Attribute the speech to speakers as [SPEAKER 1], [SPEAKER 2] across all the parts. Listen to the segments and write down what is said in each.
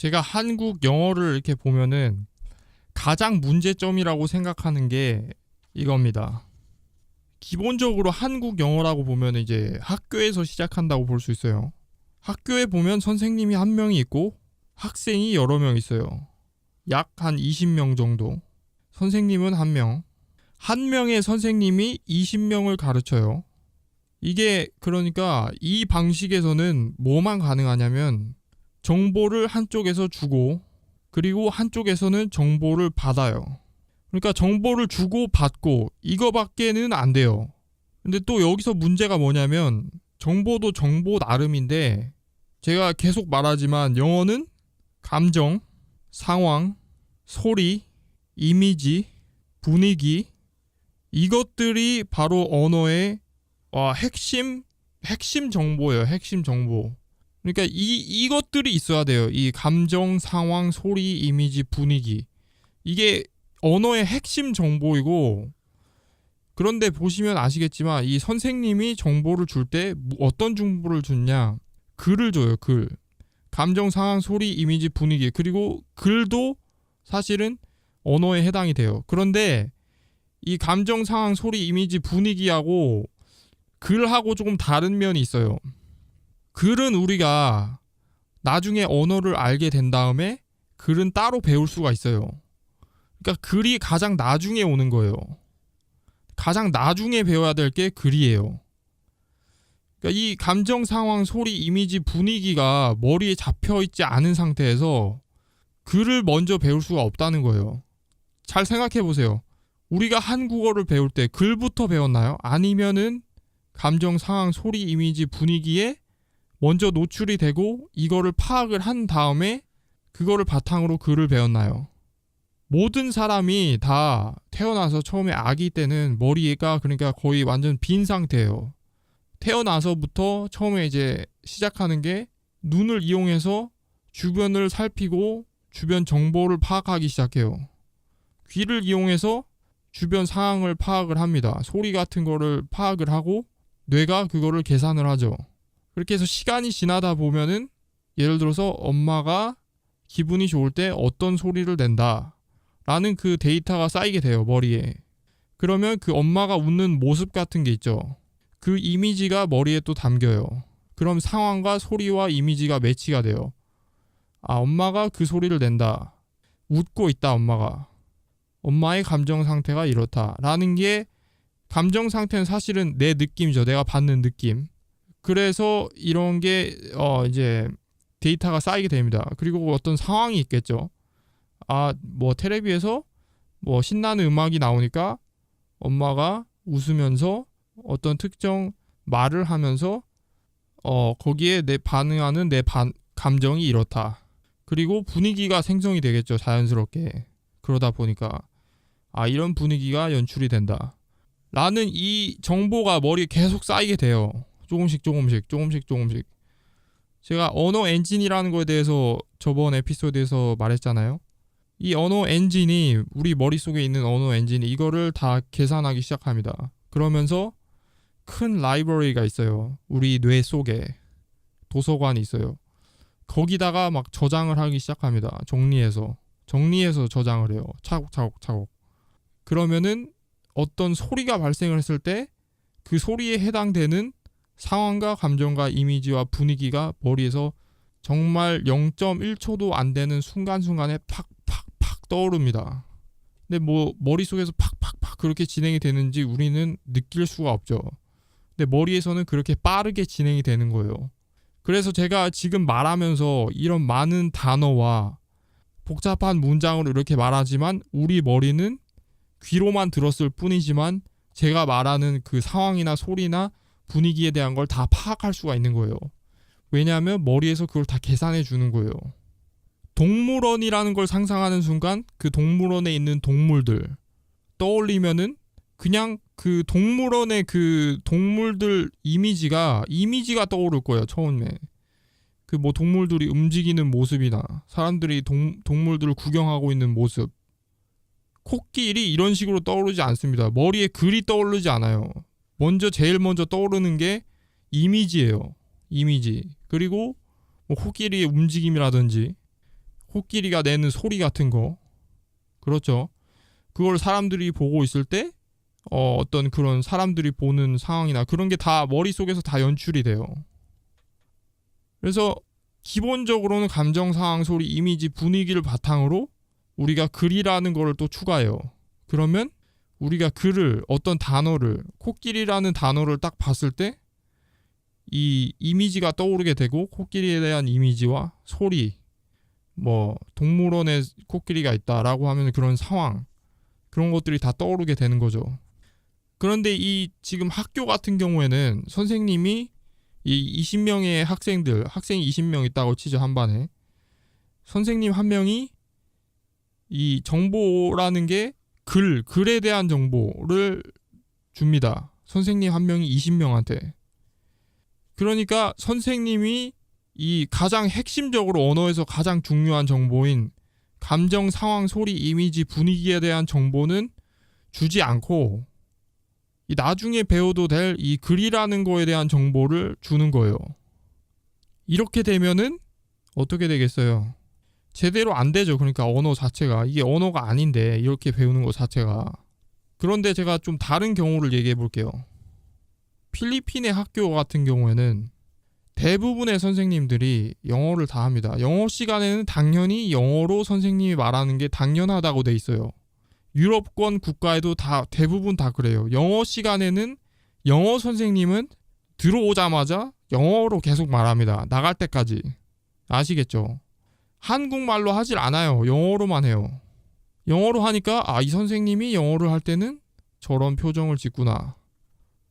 [SPEAKER 1] 제가 한국 영어를 이렇게 보면은 가장 문제점이라고 생각하는 게 이겁니다. 기본적으로 한국 영어라고 보면 이제 학교에서 시작한다고 볼 수 있어요. 학교에 보면 선생님이 한 명이 있고 학생이 여러 명 있어요. 약 한 20명 정도. 선생님은 한 명. 한 명의 선생님이 20명을 가르쳐요. 이게 그러니까 이 방식에서는 뭐만 가능하냐면 정보를 한쪽에서 주고 그리고 한쪽에서는 정보를 받아요. 그러니까 정보를 주고 받고 이거밖에는 안 돼요. 근데 또 여기서 문제가 뭐냐면 정보도 정보 나름인데 제가 계속 말하지만 영어는 감정, 상황, 소리, 이미지, 분위기 이것들이 바로 언어의 핵심 정보예요. 핵심 정보. 그러니까 이것들이 있어야 돼요. 이 감정, 상황, 소리, 이미지, 분위기. 이게 언어의 핵심 정보이고 그런데 보시면 아시겠지만 이 선생님이 정보를 줄 때 어떤 정보를 줬냐? 글을 줘요. 글. 감정, 상황, 소리, 이미지, 분위기. 그리고 글도 사실은 언어에 해당이 돼요. 그런데 이 감정, 상황, 소리, 이미지, 분위기하고 글하고 조금 다른 면이 있어요. 글은 우리가 나중에 언어를 알게 된 다음에 글은 따로 배울 수가 있어요. 그러니까 글이 가장 나중에 오는 거예요. 가장 나중에 배워야 될 게 글이에요. 그러니까 이 감정, 상황, 소리, 이미지, 분위기가 머리에 잡혀있지 않은 상태에서 글을 먼저 배울 수가 없다는 거예요. 잘 생각해 보세요. 우리가 한국어를 배울 때 글부터 배웠나요? 아니면은 감정, 상황, 소리, 이미지, 분위기에 먼저 노출이 되고 이거를 파악을 한 다음에 그거를 바탕으로 글을 배웠나요? 모든 사람이 다 태어나서 처음에 아기 때는 머리가 그러니까 거의 완전 빈 상태예요. 태어나서부터 처음에 이제 시작하는 게 눈을 이용해서 주변을 살피고 주변 정보를 파악하기 시작해요. 귀를 이용해서 주변 상황을 파악을 합니다. 소리 같은 거를 파악을 하고 뇌가 그거를 계산을 하죠. 그렇게 해서 시간이 지나다 보면은 예를 들어서 엄마가 기분이 좋을 때 어떤 소리를 낸다 라는 그 데이터가 쌓이게 돼요. 머리에. 그러면 그 엄마가 웃는 모습 같은 게 있죠. 그 이미지가 머리에 또 담겨요. 그럼 상황과 소리와 이미지가 매치가 돼요. 아, 엄마가 그 소리를 낸다. 웃고 있다 엄마가. 엄마의 감정 상태가 이렇다 라는 게 감정 상태는 사실은 내 느낌이죠. 내가 받는 느낌. 그래서 이런 게 이제 데이터가 쌓이게 됩니다. 그리고 어떤 상황이 있겠죠. 뭐 텔레비에서 뭐 신나는 음악이 나오니까 엄마가 웃으면서 어떤 특정 말을 하면서 거기에 내 반응하는 감정이 이렇다. 그리고 분위기가 생성이 되겠죠. 자연스럽게. 그러다 보니까 이런 분위기가 연출이 된다. 라는 이 정보가 머리에 계속 쌓이게 돼요. 조금씩. 제가 언어 엔진이라는 거에 대해서 저번 에피소드에서 말했잖아요. 이 언어 엔진이 우리 머릿속에 있는 언어 엔진이 이거를 다 계산하기 시작합니다. 그러면서 큰 라이브러리가 있어요. 우리 뇌 속에 도서관이 있어요. 거기다가 막 저장을 하기 시작합니다. 정리해서 저장을 해요. 차곡차곡. 그러면은 어떤 소리가 발생을 했을 때 그 소리에 해당되는 상황과 감정과 이미지와 분위기가 머리에서 정말 0.1초도 안 되는 순간순간에 팍팍팍 떠오릅니다. 근데 뭐 머릿속에서 팍팍팍 그렇게 진행이 되는지 우리는 느낄 수가 없죠. 근데 머리에서는 그렇게 빠르게 진행이 되는 거예요. 그래서 제가 지금 말하면서 이런 많은 단어와 복잡한 문장으로 이렇게 말하지만 우리 머리는 귀로만 들었을 뿐이지만 제가 말하는 그 상황이나 소리나 분위기에 대한 걸 다 파악할 수가 있는 거예요. 왜냐하면 머리에서 그걸 다 계산해 주는 거예요. 동물원이라는 걸 상상하는 순간 그 동물원에 있는 동물들 떠올리면은 그냥 그 동물원의 그 동물들 이미지가 떠오를 거예요. 처음에 그 뭐 동물들이 움직이는 모습이나 사람들이 동물들을 구경하고 있는 모습. 코끼리 이런 식으로 떠오르지 않습니다. 머리에 글이 떠오르지 않아요. 제일 먼저 떠오르는 게 이미지예요. 이미지. 그리고 뭐 코끼리의 움직임이라든지 코끼리가 내는 소리 같은 거, 그렇죠. 그걸 사람들이 보고 있을 때 어떤 그런 사람들이 보는 상황이나 그런 게 다 머릿속에서 다 연출이 돼요. 그래서 기본적으로는 감정, 상황, 소리, 이미지, 분위기를 바탕으로 우리가 글이라는 거를 또 추가해요. 그러면 우리가 글을, 어떤 단어를, 코끼리라는 단어를 딱 봤을 때 이 이미지가 떠오르게 되고, 코끼리에 대한 이미지와 소리, 뭐 동물원에 코끼리가 있다라고 하면 그런 상황, 그런 것들이 다 떠오르게 되는 거죠. 그런데 이 지금 학교 같은 경우에는 선생님이 이 20명의 학생이 20명 있다고 치죠, 한 반에. 선생님 한 명이 이 정보라는 게 글에 대한 정보를 줍니다. 선생님 한 명이 20명한테. 그러니까 선생님이 이 가장 핵심적으로 언어에서 가장 중요한 정보인 감정, 상황, 소리, 이미지, 분위기에 대한 정보는 주지 않고 이 나중에 배워도 될 이 글이라는 거에 대한 정보를 주는 거예요. 이렇게 되면은 어떻게 되겠어요? 제대로 안 되죠. 그러니까 언어 자체가, 이게 언어가 아닌데 이렇게 배우는 것 자체가. 그런데 제가 좀 다른 경우를 얘기해 볼게요. 필리핀의 학교 같은 경우에는 대부분의 선생님들이 영어를 다 합니다. 영어 시간에는 당연히 영어로 선생님이 말하는 게 당연하다고 돼 있어요. 유럽권 국가에도 다 대부분 다 그래요. 영어 시간에는 영어 선생님은 들어오자마자 영어로 계속 말합니다. 나갈 때까지. 아시겠죠? 한국말로 하질 않아요. 영어로만 해요. 영어로 하니까 이 선생님이 영어를 할 때는 저런 표정을 짓구나.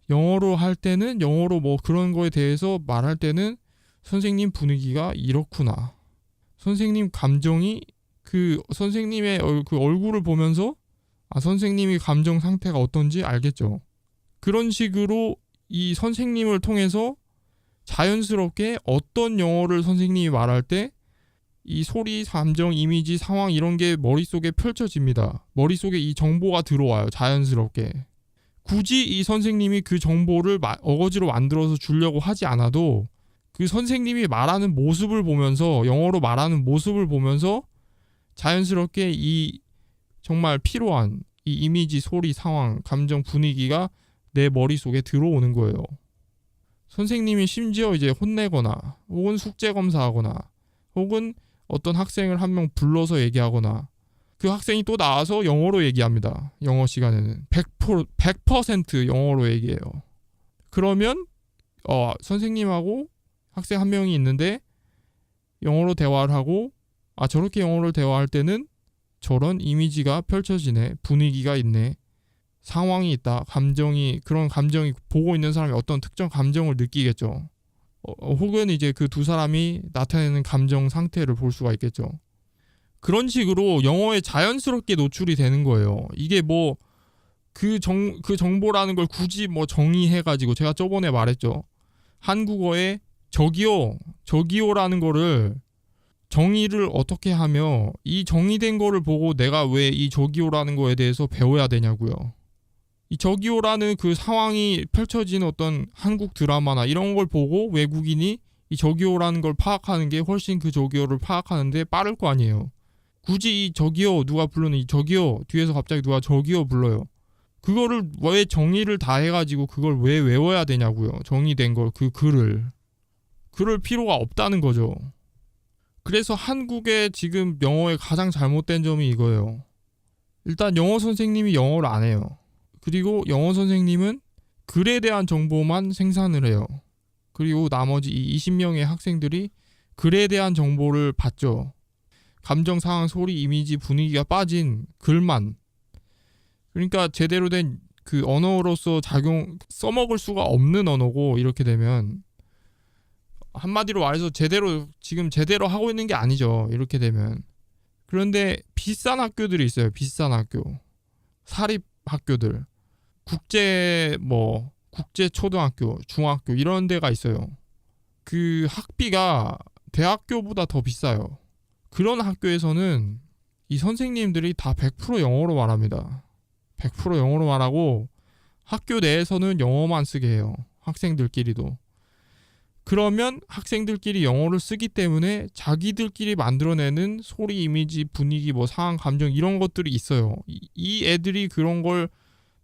[SPEAKER 1] 영어로 할 때는 영어로 뭐 그런 거에 대해서 말할 때는 선생님 분위기가 이렇구나. 선생님 감정이 그 선생님의 그 얼굴을 보면서 선생님이 감정 상태가 어떤지 알겠죠. 그런 식으로 이 선생님을 통해서 자연스럽게 어떤 영어를 선생님이 말할 때 이 소리, 감정, 이미지, 상황 이런 게 머릿속에 펼쳐집니다. 머릿속에 이 정보가 들어와요. 자연스럽게. 굳이 이 선생님이 그 정보를 어거지로 만들어서 주려고 하지 않아도 그 선생님이 말하는 모습을 보면서, 영어로 말하는 모습을 보면서 자연스럽게 이 정말 필요한 이 이미지, 소리, 상황, 감정, 분위기가 내 머릿속에 들어오는 거예요. 선생님이 심지어 이제 혼내거나 혹은 숙제 검사하거나 혹은 어떤 학생을 한 명 불러서 얘기하거나 그 학생이 또 나와서 영어로 얘기합니다. 영어 시간에는 100% 영어로 얘기해요. 그러면 선생님하고 학생 한 명이 있는데 영어로 대화를 하고 저렇게 영어로 대화할 때는 저런 이미지가 펼쳐지네. 분위기가 있네. 상황이 있다. 그런 감정이, 보고 있는 사람이 어떤 특정 감정을 느끼겠죠. 혹은 이제 그 두 사람이 나타내는 감정 상태를 볼 수가 있겠죠. 그런 식으로 영어에 자연스럽게 노출이 되는 거예요. 이게 뭐 그 정보라는 걸 굳이 뭐 정의해가지고, 제가 저번에 말했죠. 한국어에 저기요라는 거를 정의를 어떻게 하며 이 정의된 거를 보고 내가 왜 이 저기요라는 거에 대해서 배워야 되냐고요. 이 저기요라는 그 상황이 펼쳐진 어떤 한국 드라마나 이런 걸 보고 외국인이 이 저기요라는 걸 파악하는 게 훨씬 그 저기요를 파악하는데 빠를 거 아니에요. 굳이 이 저기요, 누가 부르는 이 저기요 뒤에서 갑자기 누가 저기요 불러요. 그거를 왜 정의를 다 해가지고 그걸 왜 외워야 되냐고요. 정의된 걸, 그 글을. 그럴 필요가 없다는 거죠. 그래서 한국의 지금 영어의 가장 잘못된 점이 이거예요. 일단 영어 선생님이 영어를 안 해요. 그리고 영어 선생님은 글에 대한 정보만 생산을 해요. 그리고 나머지 이 20명의 학생들이 글에 대한 정보를 받죠. 감정, 상황, 소리, 이미지, 분위기가 빠진 글만. 그러니까 제대로 된 그 언어로서 써먹을 수가 없는 언어고, 이렇게 되면 한마디로 말해서 지금 제대로 하고 있는 게 아니죠. 이렇게 되면. 그런데 비싼 학교들이 있어요. 비싼 학교. 사립 학교들. 국제 초등학교, 중학교 이런 데가 있어요. 그 학비가 대학교보다 더 비싸요. 그런 학교에서는 이 선생님들이 다 100% 영어로 말합니다. 100% 영어로 말하고 학교 내에서는 영어만 쓰게 해요. 학생들끼리도. 그러면 학생들끼리 영어를 쓰기 때문에 자기들끼리 만들어내는 소리, 이미지, 분위기, 뭐 상황, 감정 이런 것들이 있어요. 이 애들이 그런 걸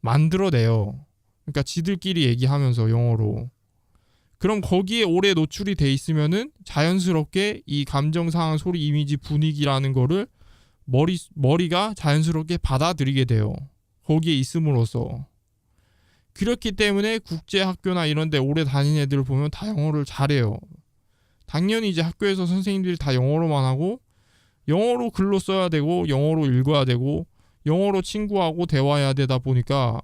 [SPEAKER 1] 만들어내요. 그러니까 지들끼리 얘기하면서 영어로. 그럼 거기에 오래 노출이 돼 있으면은 자연스럽게 이 감정, 상황, 소리, 이미지, 분위기라는 거를 머리가 자연스럽게 받아들이게 돼요. 거기에 있음으로써. 그렇기 때문에 국제학교나 이런 데 오래 다닌 애들 보면 다 영어를 잘해요. 당연히 이제 학교에서 선생님들이 다 영어로만 하고 영어로 글로 써야 되고 영어로 읽어야 되고 영어로 친구하고 대화해야 되다 보니까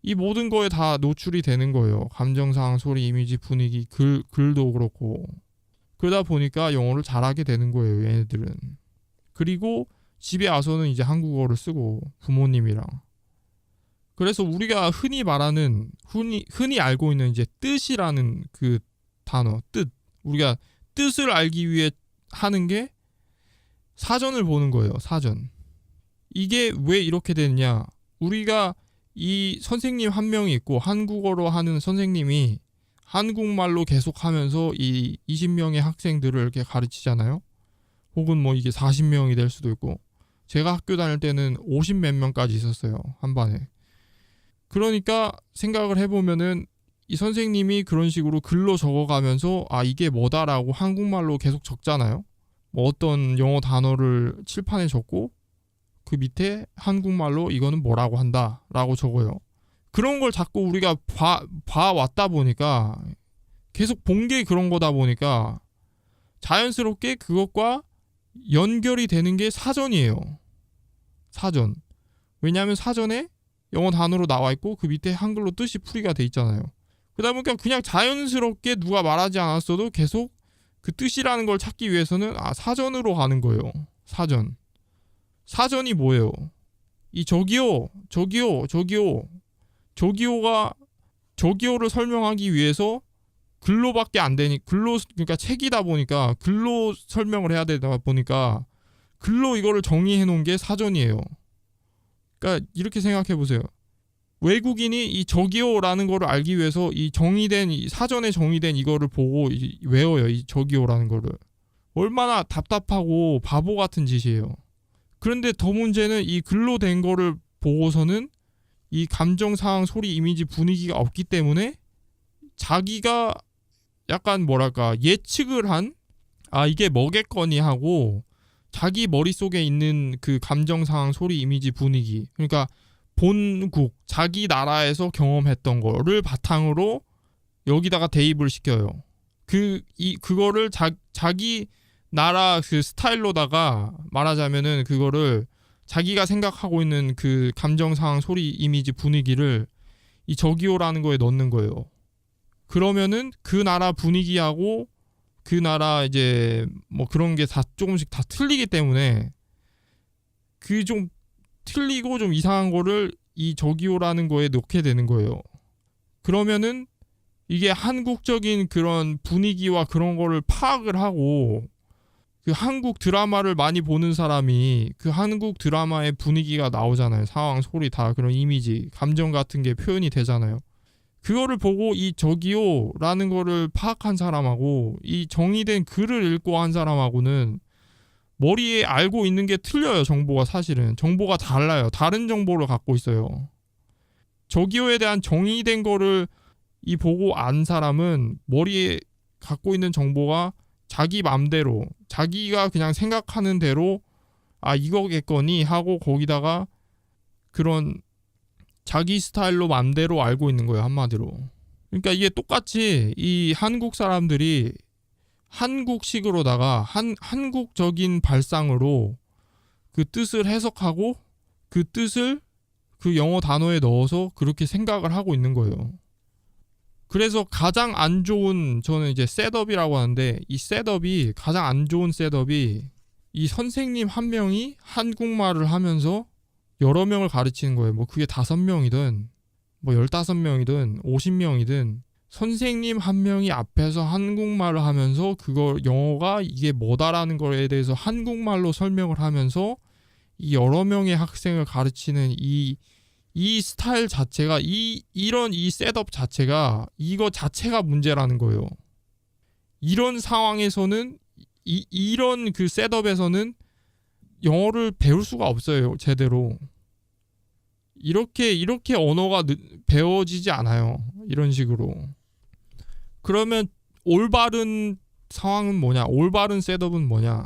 [SPEAKER 1] 이 모든 거에 다 노출이 되는 거예요. 감정상, 소리, 이미지, 분위기, 글도 그렇고. 그러다 보니까 영어를 잘하게 되는 거예요, 얘네들은. 그리고 집에 와서는 이제 한국어를 쓰고 부모님이랑. 그래서 우리가 흔히 말하는 흔히 알고 있는 이제 뜻이라는 그 단어, 뜻. 우리가 뜻을 알기 위해 하는 게 사전을 보는 거예요. 사전. 이게 왜 이렇게 됐냐? 우리가 이 선생님 한 명이 있고 한국어로 하는 선생님이 한국말로 계속 하면서 이 20명의 학생들을 이렇게 가르치잖아요. 혹은 뭐 이게 40명이 될 수도 있고. 제가 학교 다닐 때는 50 몇 명까지 있었어요. 한 반에. 그러니까 생각을 해보면은 이 선생님이 그런 식으로 글로 적어가면서 아 이게 뭐다라고 한국말로 계속 적잖아요. 뭐 어떤 영어 단어를 칠판에 적고 그 밑에 한국말로 이거는 뭐라고 한다라고 적어요. 그런 걸 자꾸 우리가 봐왔다 보니까 계속 본 게 그런 거다 보니까 자연스럽게 그것과 연결이 되는 게 사전이에요. 사전. 왜냐하면 사전에 영어 단어로 나와 있고 그 밑에 한글로 뜻이 풀이가 돼 있잖아요. 그러다 보니까 그냥 자연스럽게 누가 말하지 않았어도 계속 그 뜻이라는 걸 찾기 위해서는 사전으로 가는 거예요. 사전. 사전이 뭐예요? 이 저기요를 설명하기 위해서 글로밖에 안 되니 그러니까 책이다 보니까 글로 설명을 해야 되다 보니까 글로 이거를 정의해 놓은 게 사전이에요. 그러니까 이렇게 생각해 보세요. 외국인이 이 저기요라는 거를 알기 위해서 이 사전에 정의된 이거를 보고 외워요. 이 저기요라는 거를. 얼마나 답답하고 바보 같은 짓이에요. 그런데 더 문제는 이 글로 된 거를 보고서는 이 감정, 상황, 소리, 이미지, 분위기가 없기 때문에 자기가 약간 뭐랄까 예측을 한 이게 뭐겠거니 하고 자기 머릿속에 있는 그 감정, 상황, 소리, 이미지, 분위기 그러니까 본국, 자기 나라에서 경험했던 거를 바탕으로 여기다가 대입을 시켜요. 그거를 자기 나라 그 스타일로다가 말하자면은 그거를 자기가 생각하고 있는 그 감정, 상황, 소리, 이미지, 분위기를 이 저기요라는 거에 넣는 거예요. 그러면은 그 나라 분위기하고 그 나라 이제 뭐 그런 게 다 조금씩 다 틀리기 때문에 그 좀 틀리고 좀 이상한 거를 이 저기요라는 거에 넣게 되는 거예요. 그러면은 이게 한국적인 그런 분위기와 그런 거를 파악을 하고 그 한국 드라마를 많이 보는 사람이 그 한국 드라마의 분위기가 나오잖아요. 상황, 소리 다 그런 이미지, 감정 같은 게 표현이 되잖아요. 그거를 보고 이 저기요라는 거를 파악한 사람하고 이 정의된 글을 읽고 한 사람하고는 머리에 알고 있는 게 틀려요. 정보가 사실은. 정보가 달라요. 다른 정보를 갖고 있어요. 저기요에 대한 정의된 거를 이 보고 안 사람은 머리에 갖고 있는 정보가 자기 맘대로 자기가 그냥 생각하는 대로 이거겠거니 하고 거기다가 그런 자기 스타일로 맘대로 알고 있는 거예요. 한마디로. 그러니까 이게 똑같이 이 한국 사람들이 한국식으로다가 한국적인 발상으로 그 뜻을 해석하고 그 뜻을 그 영어 단어에 넣어서 그렇게 생각을 하고 있는 거예요. 그래서 가장 안 좋은 저는 이제 셋업이라고 하는데 이 셋업이 가장 안 좋은 셋업이 이 선생님 한 명이 한국말을 하면서 여러 명을 가르치는 거예요. 뭐 그게 5명이든 뭐 15명이든 50명이든 선생님 한 명이 앞에서 한국말을 하면서 그걸 영어가 이게 뭐다라는 거에 대해서 한국말로 설명을 하면서 이 여러 명의 학생을 가르치는 이 스타일 자체가 이런 셋업 자체가 이거 자체가 문제라는 거예요. 이런 상황에서는 이런 그 셋업에서는 영어를 배울 수가 없어요. 제대로. 이렇게 언어가 배워지지 않아요. 이런 식으로. 그러면 올바른 상황은 뭐냐? 올바른 셋업은 뭐냐?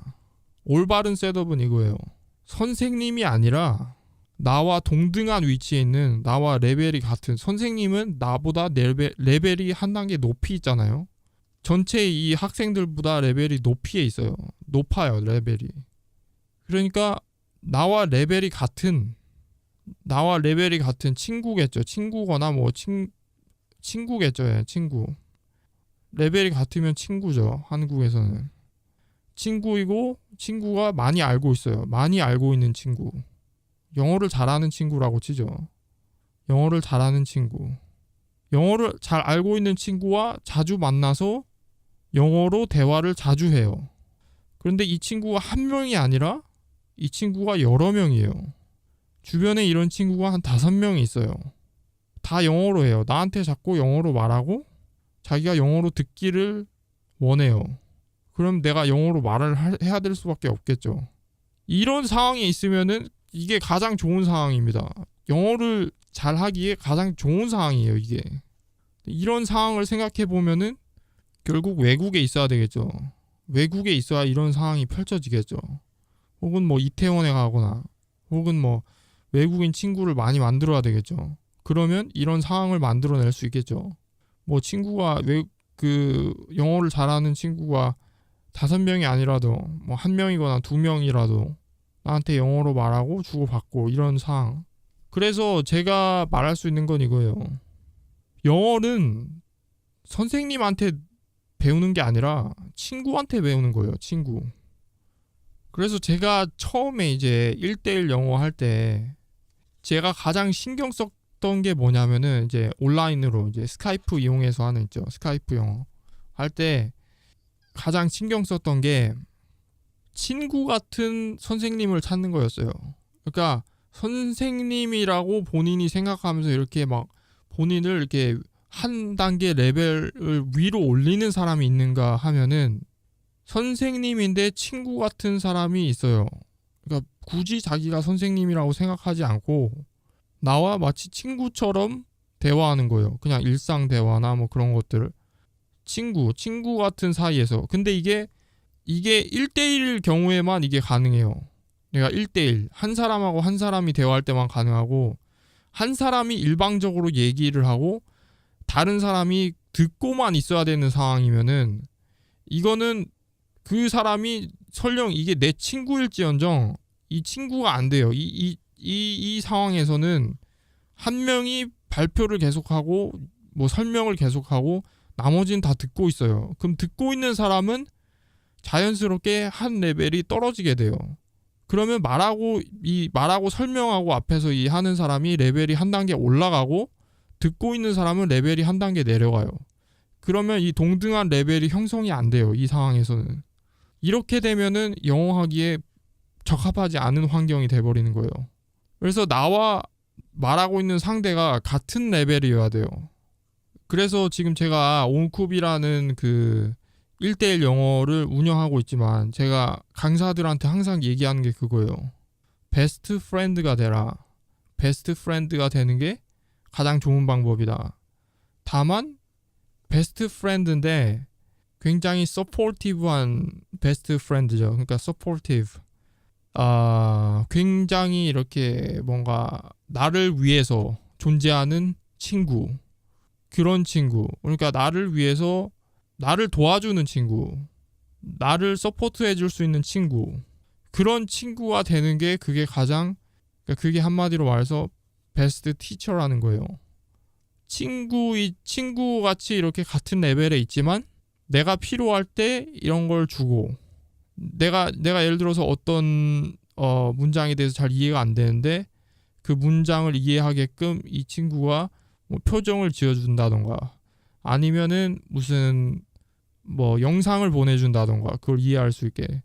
[SPEAKER 1] 올바른 셋업은 이거예요. 선생님이 아니라 나와 동등한 위치에 있는, 나와 레벨이 같은, 선생님은 나보다 레벨이 한 단계 높이 있잖아요. 전체 이 학생들보다 레벨이 높이에 있어요. 높아요, 레벨이. 그러니까 나와 레벨이 같은 친구겠죠. 친구거나 뭐 친구겠죠. 예, 친구. 레벨이 같으면 친구죠. 한국에서는. 친구이고 친구가 많이 알고 있어요. 많이 알고 있는 친구. 영어를 잘하는 친구라고 치죠. 영어를 잘하는 친구. 영어를 잘 알고 있는 친구와 자주 만나서 영어로 대화를 자주 해요. 그런데 이 친구가 한 명이 아니라 이 친구가 여러 명이에요. 주변에 이런 친구가 한 5명이 있어요. 다 영어로 해요. 나한테 자꾸 영어로 말하고 자기가 영어로 듣기를 원해요. 그럼 내가 영어로 말을 해야 될 수밖에 없겠죠. 이런 상황에 있으면은 이게 가장 좋은 상황입니다. 영어를 잘하기에 가장 좋은 상황이에요, 이게. 이런 상황을 생각해 보면은 결국 외국에 있어야 되겠죠. 외국에 있어야 이런 상황이 펼쳐지겠죠. 혹은 뭐 이태원에 가거나 혹은 뭐 외국인 친구를 많이 만들어야 되겠죠. 그러면 이런 상황을 만들어낼 수 있겠죠. 뭐 친구가 영어를 잘하는 친구가 5명이 아니라도 뭐 1명이거나 2명이라도 나한테 영어로 말하고 주고받고 이런 상황. 그래서 제가 말할 수 있는 건 이거예요. 영어는 선생님한테 배우는 게 아니라 친구한테 배우는 거예요. 친구. 그래서 제가 처음에 이제 1대1 영어 할 때 제가 가장 신경 썼던 게 뭐냐면은 이제 온라인으로 이제 스카이프 이용해서 하는 있죠. 스카이프 영어 할 때 가장 신경 썼던 게 친구 같은 선생님을 찾는 거였어요. 그러니까 선생님이라고 본인이 생각하면서 이렇게 막 본인을 이렇게 한 단계 레벨을 위로 올리는 사람이 있는가 하면은 선생님인데 친구 같은 사람이 있어요. 그러니까 굳이 자기가 선생님이라고 생각하지 않고 나와 마치 친구처럼 대화하는 거예요. 그냥 일상 대화나 뭐 그런 것들을 친구 같은 사이에서. 근데 이게 1대1 경우에만 이게 가능해요. 내가 1대1 한 사람하고 한 사람이 대화할 때만 가능하고 한 사람이 일방적으로 얘기를 하고 다른 사람이 듣고만 있어야 되는 상황이면은 이거는 그 사람이 설령 이게 내 친구일지언정 이 친구가 안 돼요. 이 상황에서는 한 명이 발표를 계속하고 뭐 설명을 계속하고 나머지는 다 듣고 있어요. 그럼 듣고 있는 사람은 자연스럽게 한 레벨이 떨어지게 돼요. 그러면 말하고 설명하고 앞에서 이 하는 사람이 레벨이 한 단계 올라가고 듣고 있는 사람은 레벨이 한 단계 내려가요. 그러면 이 동등한 레벨이 형성이 안 돼요. 이 상황에서는. 이렇게 되면은 영어하기에 적합하지 않은 환경이 돼버리는 거예요. 그래서 나와 말하고 있는 상대가 같은 레벨이어야 돼요. 그래서 지금 제가 온쿱이라는 그 1대1 영어를 운영하고 있지만 제가 강사들한테 항상 얘기하는 게 그거예요. 베스트 프렌드가 되라. 베스트 프렌드가 되는 게 가장 좋은 방법이다. 다만 베스트 프렌드인데 굉장히 서포티브한 베스트 프렌드죠. 그러니까 서포티브. 굉장히 이렇게 뭔가 나를 위해서 존재하는 친구. 그런 친구. 그러니까 나를 위해서 나를 도와주는 친구. 나를 서포트해 줄 수 있는 친구. 그런 친구가 되는 게 그게 그게 한마디로 말해서 베스트 티처라는 거예요. 친구 같이 이렇게 같은 레벨에 있지만 내가 필요할 때 이런 걸 주고 내가 예를 들어서 어떤 문장에 대해서 잘 이해가 안 되는데 그 문장을 이해하게끔 이 친구가 뭐 표정을 지어준다던가 아니면은 무슨 뭐 영상을 보내준다던가 그걸 이해할 수 있게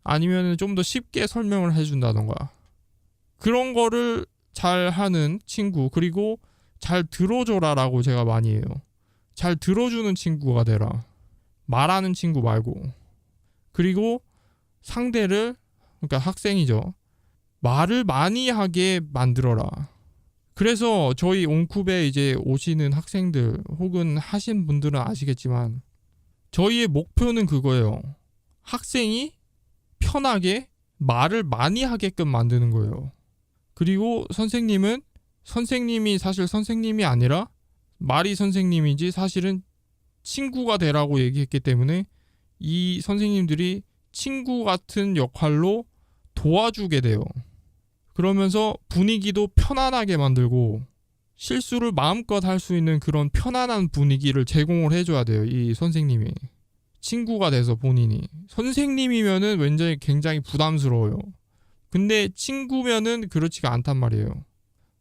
[SPEAKER 1] 아니면은 좀 더 쉽게 설명을 해준다던가 그런 거를 잘 하는 친구 그리고 잘 들어줘라라고 제가 많이 해요. 잘 들어주는 친구가 되라. 말하는 친구 말고. 그리고 상대를, 그러니까 학생이죠, 말을 많이 하게 만들어라. 그래서 저희 온쿱에 이제 오시는 학생들 혹은 하신 분들은 아시겠지만 저희의 목표는 그거예요. 학생이 편하게 말을 많이 하게끔 만드는 거예요. 그리고 선생님은 선생님이 사실 선생님이 아니라 말이 선생님이지 사실은 친구가 되라고 얘기했기 때문에 이 선생님들이 친구 같은 역할로 도와주게 돼요. 그러면서 분위기도 편안하게 만들고 실수를 마음껏 할 수 있는 그런 편안한 분위기를 제공을 해줘야 돼요. 이 선생님이. 친구가 돼서 본인이. 선생님이면은 왠지 굉장히 부담스러워요. 근데 친구면은 그렇지가 않단 말이에요.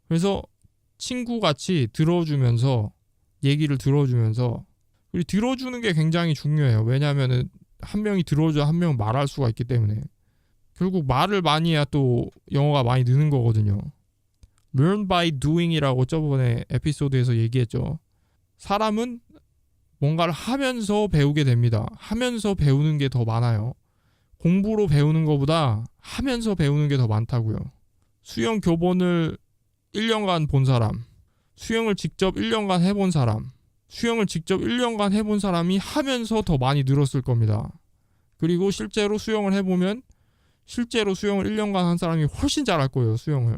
[SPEAKER 1] 그래서 친구같이 들어주면서 얘기를 들어주면서, 그리고 들어주는 게 굉장히 중요해요. 왜냐하면은 한 명이 들어줘야 한 명은 말할 수가 있기 때문에. 결국 말을 많이 해야 또 영어가 많이 느는 거거든요. Learn by doing이라고 저번에 에피소드에서 얘기했죠. 사람은 뭔가를 하면서 배우게 됩니다. 하면서 배우는 게 더 많아요. 공부로 배우는 것보다 하면서 배우는 게 더 많다고요. 수영 교본을 1년간 본 사람, 수영을 직접 1년간 해본 사람, 수영을 직접 1년간 해본 사람이 하면서 더 많이 늘었을 겁니다. 그리고 실제로 수영을 해보면 실제로 수영을 1년간 한 사람이 훨씬 잘할 거예요. 수영을.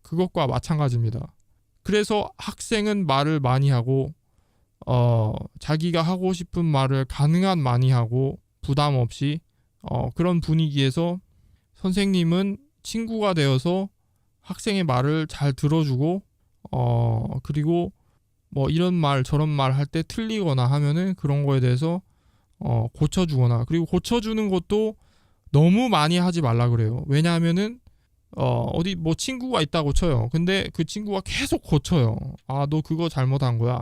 [SPEAKER 1] 그것과 마찬가지입니다. 그래서 학생은 말을 많이 하고 자기가 하고 싶은 말을 가능한 많이 하고 부담 없이 그런 분위기에서 선생님은 친구가 되어서 학생의 말을 잘 들어주고 그리고 뭐 이런 말 저런 말 할 때 틀리거나 하면은 그런 거에 대해서 고쳐주거나, 그리고 고쳐주는 것도 너무 많이 하지 말라 그래요. 왜냐하면은 어디 뭐 친구가 있다고 쳐요. 근데 그 친구가 계속 고쳐요. 아, 너 그거 잘못한 거야.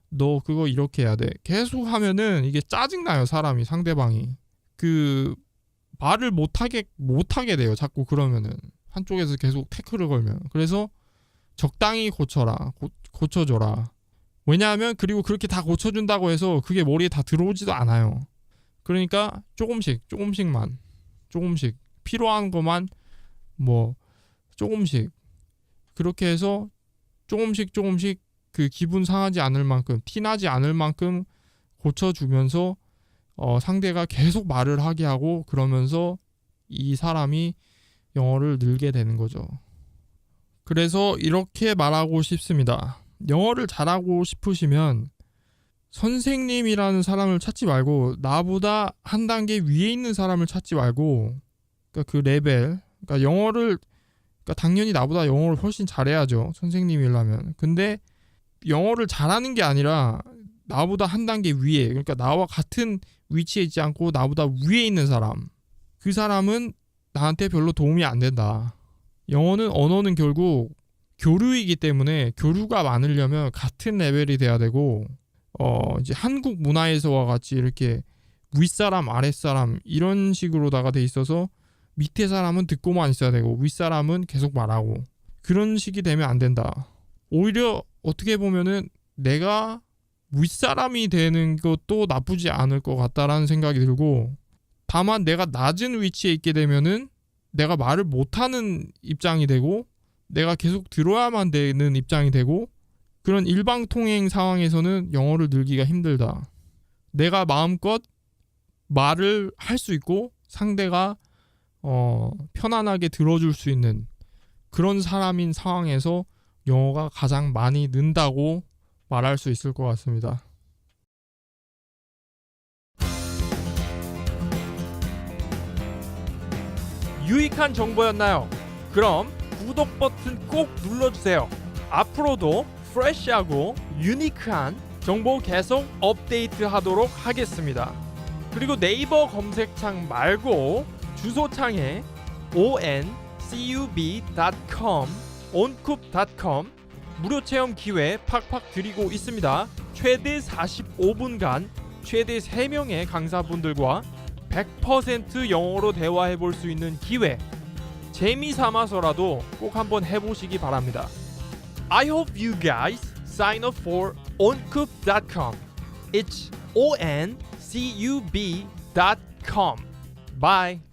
[SPEAKER 1] 너 그거 이렇게 해야 돼. 계속 하면은 이게 짜증나요. 사람이, 상대방이. 그 말을 못하게 돼요. 자꾸 그러면은. 한쪽에서 계속 태클을 걸면. 그래서 적당히 고쳐라. 고쳐줘라. 왜냐하면 그리고 그렇게 다 고쳐준다고 해서 그게 머리에 다 들어오지도 않아요. 그러니까 조금씩만 필요한 것만 뭐 조금씩 그렇게 해서 조금씩 그 기분 상하지 않을 만큼, 티나지 않을 만큼 고쳐주면서 상대가 계속 말을 하게 하고, 그러면서 이 사람이 영어를 늘게 되는 거죠. 그래서 이렇게 말하고 싶습니다. 영어를 잘하고 싶으시면 선생님이라는 사람을 찾지 말고 나보다 한 단계 위에 있는 사람을 찾지 말고, 그러니까 그 레벨, 그러니까 영어를, 그러니까 당연히 나보다 영어를 훨씬 잘해야죠. 선생님이라면. 근데 영어를 잘하는 게 아니라 나보다 한 단계 위에, 그러니까 나와 같은 위치에 있지 않고 나보다 위에 있는 사람, 그 사람은 나한테 별로 도움이 안 된다. 언어는 결국 교류이기 때문에 교류가 많으려면 같은 레벨이 돼야 되고, 이제 한국 문화에서와 같이 이렇게 윗사람 아랫사람 이런 식으로다가 돼 있어서 밑에 사람은 듣고만 있어야 되고 윗사람은 계속 말하고, 그런 식이 되면 안 된다. 오히려 어떻게 보면은 내가 윗사람이 되는 것도 나쁘지 않을 것 같다라는 생각이 들고, 다만 내가 낮은 위치에 있게 되면은 내가 말을 못하는 입장이 되고 내가 계속 들어야만 되는 입장이 되고, 그런 일방통행 상황에서는 영어를 늘기가 힘들다. 내가 마음껏 말을 할 수 있고 상대가 편안하게 들어줄 수 있는 그런 사람인 상황에서 영어가 가장 많이 는다고 말할 수 있을 것 같습니다.
[SPEAKER 2] 유익한 정보였나요? 그럼 구독 버튼 꼭 눌러주세요. 앞으로도 프레시하고 유니크한 정보 계속 업데이트하도록 하겠습니다. 그리고 네이버 검색창 말고 주소창에 oncub.com oncoup.com 무료 체험 기회 팍팍 드리고 있습니다. 최대 45분간 최대 3명의 강사분들과 100% 영어로 대화해 볼 수 있는 기회, 재미삼아서라도 꼭 한번 해보시기 바랍니다. I hope you guys sign up for oncoup.com. It's oncoup.com. cub.com. Bye.